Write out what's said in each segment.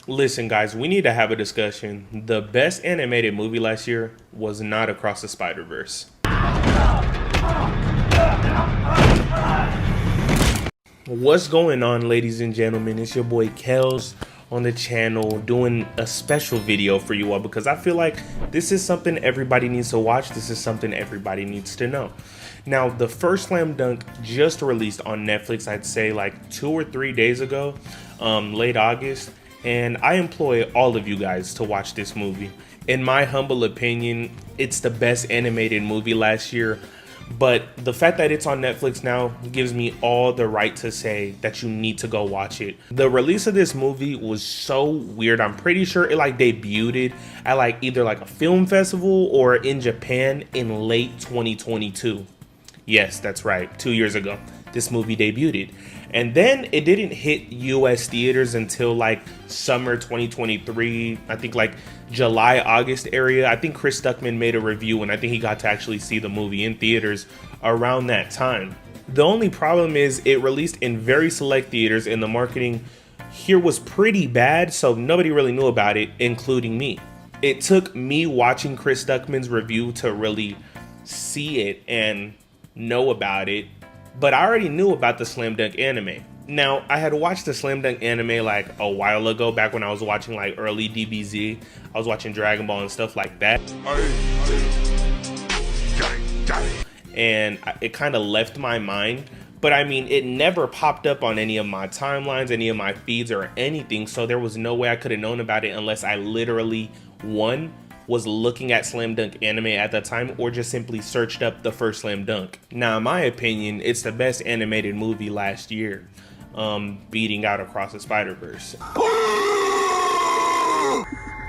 Listen, guys, we need to have a discussion. The best animated movie last year was not Across the Spider-Verse. What's going on, ladies and gentlemen? It's your boy Kels on the channel doing a special video for you all because I feel like this is something everybody needs to watch. This is something everybody needs to know. Now, the first slam dunk just released on Netflix, I'd say like 2 or 3 days ago, late August. And I implore all of you guys to watch this movie. In my humble opinion, it's the best animated movie last year. But the fact that it's on Netflix now gives me all the right to say that you need to go watch it. The release of this movie was so weird. I'm pretty sure it like debuted at like either like a film festival or in Japan in late 2022. Yes, that's right. 2 years ago, this movie debuted. And then it didn't hit US theaters until like summer 2023, I think like July, August area. I think Chris Stuckman made a review and I think he got to actually see the movie in theaters around that time. The only problem is it released in very select theaters and the marketing here was pretty bad, so nobody really knew about it, including me. It took me watching Chris Stuckman's review to really see it and know about it. But I already knew about the slam dunk anime. Now, I had watched the slam dunk anime like a while ago, back when I was watching like early DBZ. I was watching Dragon Ball and stuff like that. And it kind of left my mind. But I mean, it never popped up on any of my timelines, any of my feeds or anything. So there was no way I could have known about it unless I literally, one, was looking at slam dunk anime at the time or just simply searched up the first slam dunk. Now, in my opinion, it's the best animated movie last year, beating out Across the Spider-Verse.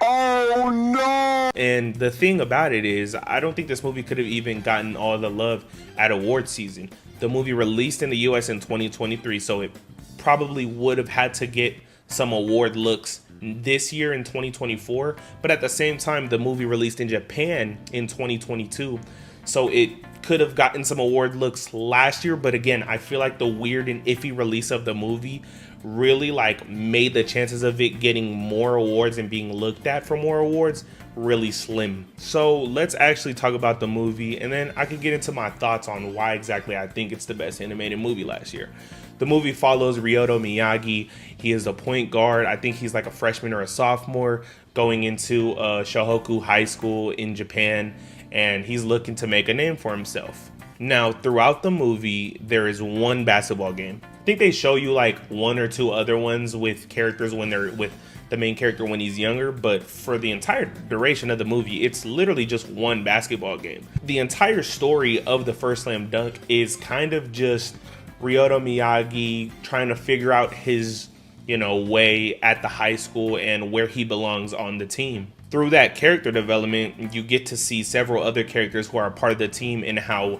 Oh no! And the thing about it is, I don't think this movie could have even gotten all the love at award season. The movie released in the US in 2023, so it probably would have had to get some award looks this year in 2024, but at the same time the movie released in Japan in 2022, so it could have gotten some award looks last year. But again, I feel like the weird and iffy release of the movie really like made the chances of it getting more awards and being looked at for more awards really slim. So let's actually talk about the movie and then I could get into my thoughts on why exactly I think it's the best animated movie last year. The movie follows Ryoto Miyagi. He is a point guard. I think he's like a freshman or a sophomore going into Shohoku High School in Japan, and he's looking to make a name for himself. Now, throughout the movie, there is one basketball game. I think they show you like one or two other ones with characters when they're with the main character when he's younger, but for the entire duration of the movie, it's literally just one basketball game. The entire story of the first slam dunk is kind of just Ryoto Miyagi trying to figure out his, way at the high school and where he belongs on the team. Through that character development, you get to see several other characters who are a part of the team and how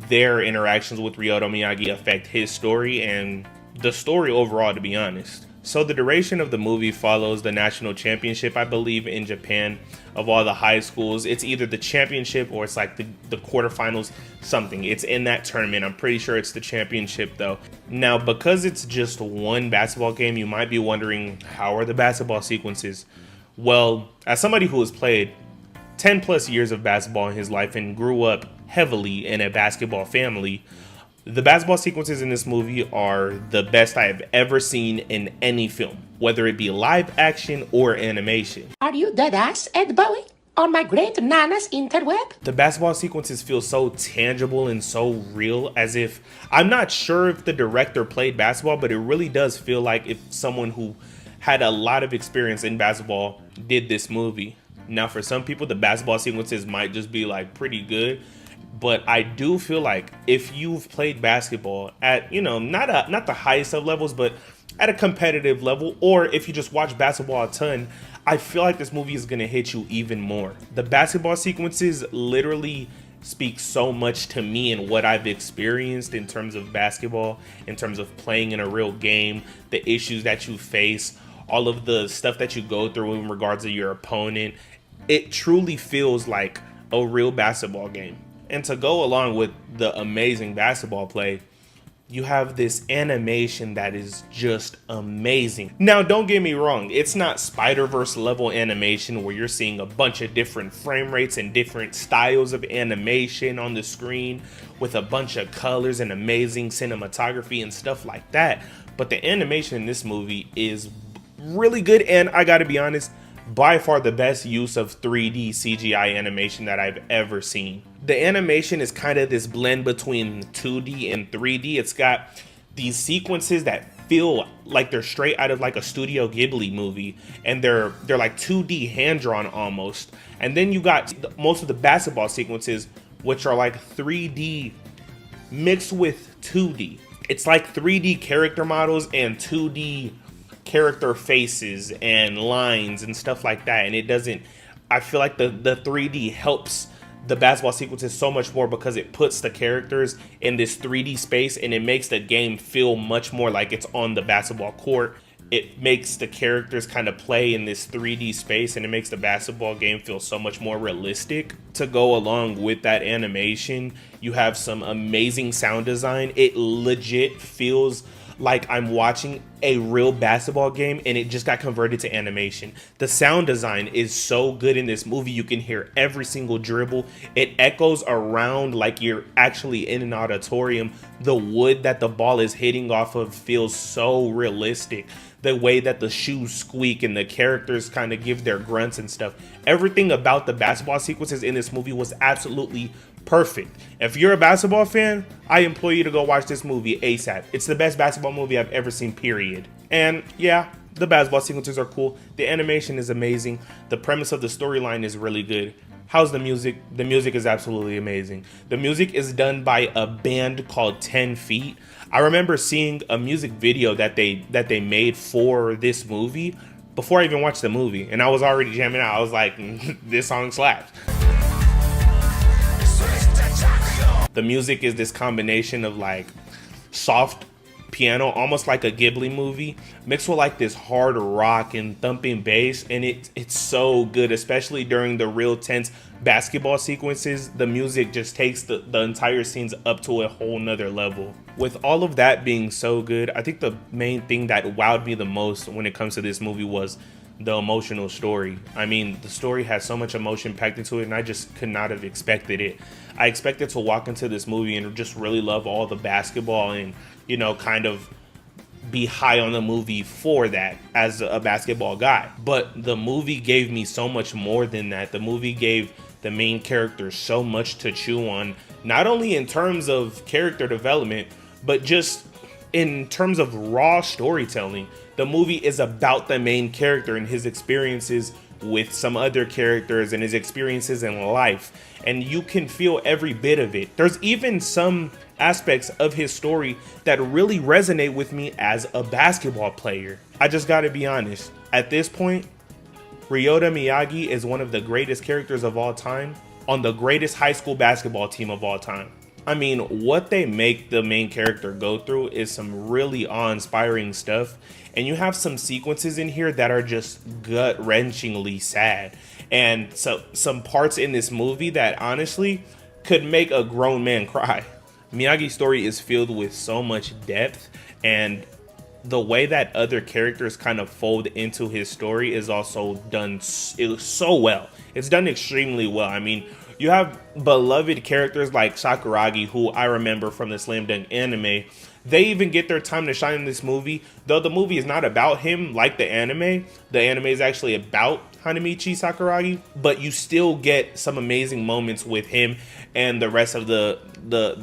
their interactions with Ryoto Miyagi affect his story and the story overall, to be honest. So the duration of the movie follows the national championship, I believe, in Japan of all the high schools. It's either the championship or it's like the quarterfinals, something. It's in that tournament. I'm pretty sure it's the championship though. Now, because it's just one basketball game, you might be wondering, how are the basketball sequences? Well, as somebody who has played 10 plus years of basketball in his life and grew up heavily in a basketball family, the basketball sequences in this movie are the best I have ever seen in any film, whether it be live action or animation. Are you dead ass, Ed Bowie? On my great nana's interweb? The basketball sequences feel so tangible and so real, as if, I'm not sure if the director played basketball, but it really does feel like if someone who had a lot of experience in basketball did this movie. Now, for some people, the basketball sequences might just be like pretty good, but I do feel like if you've played basketball at, not the highest of levels, but at a competitive level, or if you just watch basketball a ton, I feel like this movie is going to hit you even more. The basketball sequences literally speak so much to me and what I've experienced in terms of basketball, in terms of playing in a real game, the issues that you face, all of the stuff that you go through in regards to your opponent. It truly feels like a real basketball game. And to go along with the amazing basketball play, you have this animation that is just amazing. Now, don't get me wrong, it's not Spider-Verse level animation where you're seeing a bunch of different frame rates and different styles of animation on the screen with a bunch of colors and amazing cinematography and stuff like that. But the animation in this movie is really good, and I gotta be honest, by far the best use of 3D CGI animation that I've ever seen. The animation is kind of this blend between 2D and 3D. It's got these sequences that feel like they're straight out of like a Studio Ghibli movie, and they're like 2D hand-drawn almost. And then you got most of the basketball sequences, which are like 3D mixed with 2D. It's like 3D character models and 2D character faces and lines and stuff like that, and it doesn't, I feel like the 3D helps the basketball sequences so much more because it puts the characters in this 3D space and it makes the game feel much more like it's on the basketball court. It makes the characters kind of play in this 3D space, and it makes the basketball game feel so much more realistic. To go along with that animation, you have some amazing sound design. It legit feels like I'm watching a real basketball game and it just got converted to animation. The sound design is so good in this movie. You can hear every single dribble. It echoes around like you're actually in an auditorium. The wood that the ball is hitting off of feels so realistic. The way that the shoes squeak and the characters kind of give their grunts and stuff. Everything about the basketball sequences in this movie was absolutely perfect. If you're a basketball fan, I implore you to go watch this movie ASAP. It's the best basketball movie I've ever seen, period. And yeah, the basketball sequences are cool. The animation is amazing. The premise of the storyline is really good. How's the music? The music is absolutely amazing. The music is done by a band called 10 Feet. I remember seeing a music video that they made for this movie before I even watched the movie, and I was already jamming out. I was like, this song slaps. The music is this combination of like soft piano, almost like a Ghibli movie, mixed with like this hard rock and thumping bass, and it's so good, especially during the real tense basketball sequences. The music just takes the entire scenes up to a whole nother level. With all of that being so good, I think the main thing that wowed me the most when it comes to this movie was the emotional story. I mean, the story has so much emotion packed into it, and I just could not have expected it. I expected to walk into this movie and just really love all the basketball and, you know, kind of be high on the movie for that as a basketball guy. But the movie gave me so much more than that. The movie gave the main characters so much to chew on, not only in terms of character development, but just in terms of raw storytelling. The movie is about the main character and his experiences with some other characters and his experiences in life, and you can feel every bit of it. There's even some aspects of his story that really resonate with me as a basketball player. I just gotta be honest, at this point, Ryota Miyagi is one of the greatest characters of all time on the greatest high school basketball team of all time. I mean, what they make the main character go through is some really awe-inspiring stuff, and you have some sequences in here that are just gut-wrenchingly sad, and so some parts in this movie that honestly could make a grown man cry. Miyagi's story is filled with so much depth, and the way that other characters kind of fold into his story is also done so well. It's done extremely well. I mean, you have beloved characters like Sakuragi, who I remember from the Slam Dunk anime. They even get their time to shine in this movie. Though the movie is not about him like the anime. The anime is actually about Hanamichi Sakuragi. But you still get some amazing moments with him and the rest of the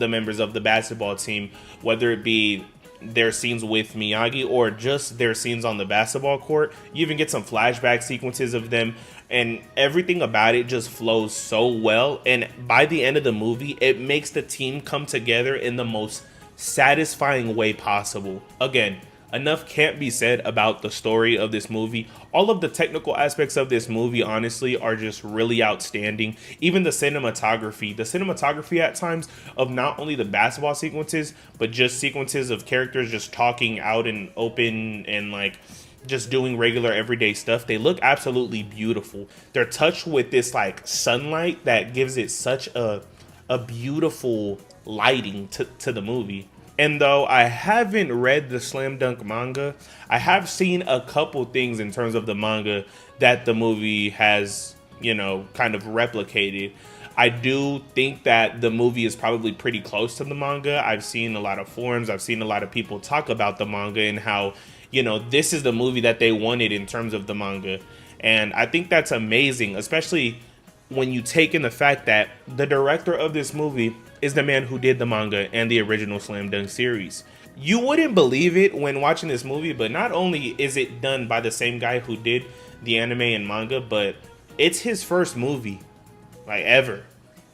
members of the basketball team. Whether it be their scenes with Miyagi or just their scenes on the basketball court. You even get some flashback sequences of them, and everything about it just flows so well. And by the end of the movie, it makes the team come together in the most satisfying way possible. Again, enough can't be said about the story of this movie. All of the technical aspects of this movie, honestly, are just really outstanding. Even the cinematography at times of not only the basketball sequences, but just sequences of characters just talking out and open and like just doing regular everyday stuff. They look absolutely beautiful. They're touched with this like sunlight that gives it such a beautiful lighting to the movie. And though I haven't read the Slam Dunk manga, I have seen a couple things in terms of the manga that the movie has, you know, kind of replicated. I do think that the movie is probably pretty close to the manga. I've seen a lot of forums, I've seen a lot of people talk about the manga and how, you know, this is the movie that they wanted in terms of the manga. And I think that's amazing, especially when you take in the fact that the director of this movie is the man who did the manga and the original Slam Dunk series. You wouldn't believe it when watching this movie, but not only is it done by the same guy who did the anime and manga, but it's his first movie, like, ever.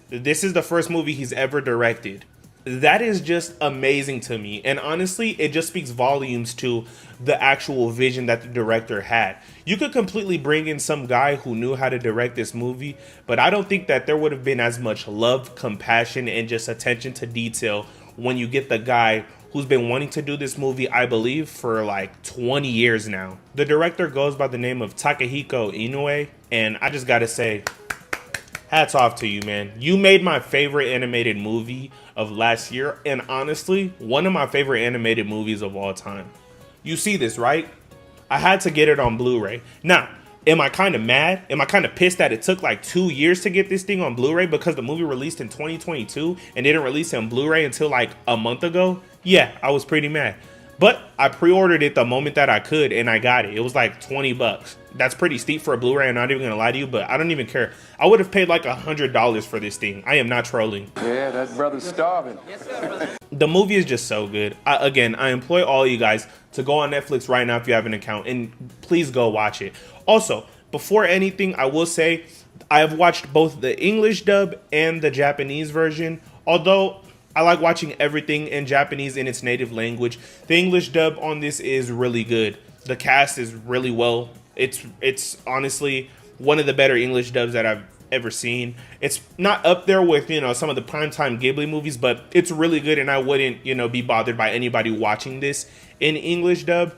This is the first movie he's ever directed. That is just amazing to me. And honestly, it just speaks volumes to the actual vision that the director had. You could completely bring in some guy who knew how to direct this movie, but I don't think that there would have been as much love, compassion, and just attention to detail when you get the guy who's been wanting to do this movie, I believe, for like 20 years now. The director goes by the name of Takehiko Inoue, and I just gotta say, hats off to you, man. You made my favorite animated movie of last year, and honestly, one of my favorite animated movies of all time. You see this, right? I had to get it on Blu-ray. Now, am I kind of mad? Am I kind of pissed that it took like 2 years to get this thing on Blu-ray because the movie released in 2022 and didn't release on Blu-ray until like a month ago? Yeah, I was pretty mad. But I pre-ordered it the moment that I could, and I got it. It was like 20 bucks. That's pretty steep for a Blu-ray, I'm not even gonna lie to you, but I don't even care. I would have paid like $100 for this thing. I am not trolling. Yeah, that brother's starving. The movie is just so good. Again, I employ all you guys to go on Netflix right now if you have an account, and please go watch it. Also, before anything, I will say I have watched both the English dub and the Japanese version, although I like watching everything in Japanese in its native language. The English dub on this is really good. The cast is really well. It's honestly one of the better English dubs that I've ever seen. It's not up there with, you know, some of the primetime Ghibli movies, but it's really good, and I wouldn't, you know, be bothered by anybody watching this in English dub.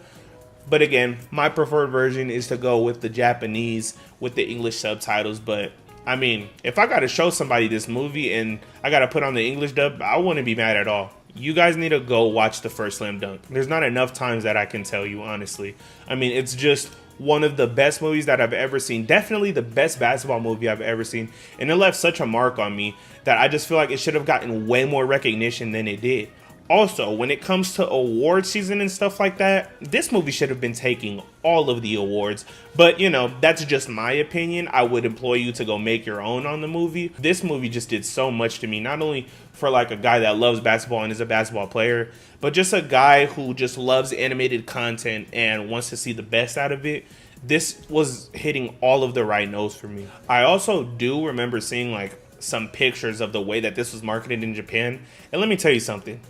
But again, my preferred version is to go with the Japanese with the English subtitles. But I mean, if I gotta show somebody this movie and I gotta put on the English dub, I wouldn't be mad at all. You guys need to go watch the first Slam Dunk. There's not enough times that I can tell you, honestly. I mean, it's just one of the best movies that I've ever seen. Definitely the best basketball movie I've ever seen. And it left such a mark on me that I just feel like it should have gotten way more recognition than it did. Also, when it comes to award season and stuff like that, this movie should have been taking all of the awards. But, you know, that's just my opinion. I would implore you to go make your own on the movie. This movie just did so much to me, not only for like a guy that loves basketball and is a basketball player, but just a guy who just loves animated content and wants to see the best out of it. This was hitting all of the right notes for me. I also do remember seeing like some pictures of the way that this was marketed in Japan. And let me tell you something.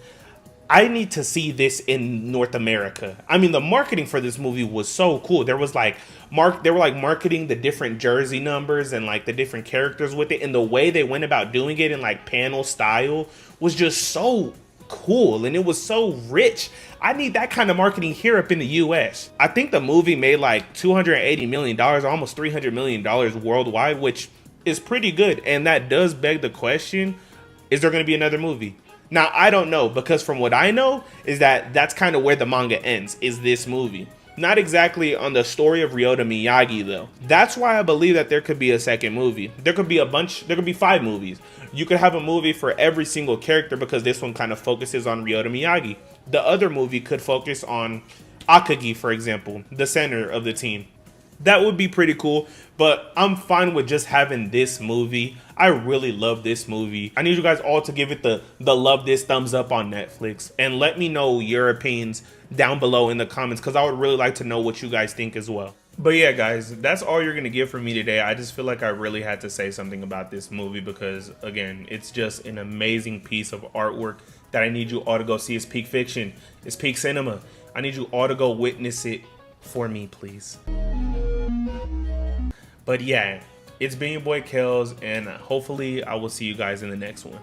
I need to see this in North America. I mean, the marketing for this movie was so cool. There was like they were like marketing the different jersey numbers and like the different characters with it, and the way they went about doing it in like panel style was just so cool, and it was so rich. I need that kind of marketing here up in the US. I think the movie made like $280 million, almost $300 million worldwide, which is pretty good. And that does beg the question, is there going to be another movie? Now, I don't know, because from what I know is that that's kind of where the manga ends, is this movie. Not exactly on the story of Ryota Miyagi, though. That's why I believe that there could be a second movie. There could be 5 movies. You could have a movie for every single character, because this one kind of focuses on Ryota Miyagi. The other movie could focus on Akagi, for example, the center of the team. That would be pretty cool, but I'm fine with just having this movie. I really love this movie. I need you guys all to give it the love this thumbs up on Netflix, and let me know your opinions down below in the comments, because I would really like to know what you guys think as well. But yeah, guys, that's all you're gonna get from me today. I just feel like I really had to say something about this movie because, again, it's just an amazing piece of artwork that I need you all to go see. It's peak fiction. It's peak cinema. I need you all to go witness it for me, please. But yeah, it's been your boy Kels, and hopefully I will see you guys in the next one.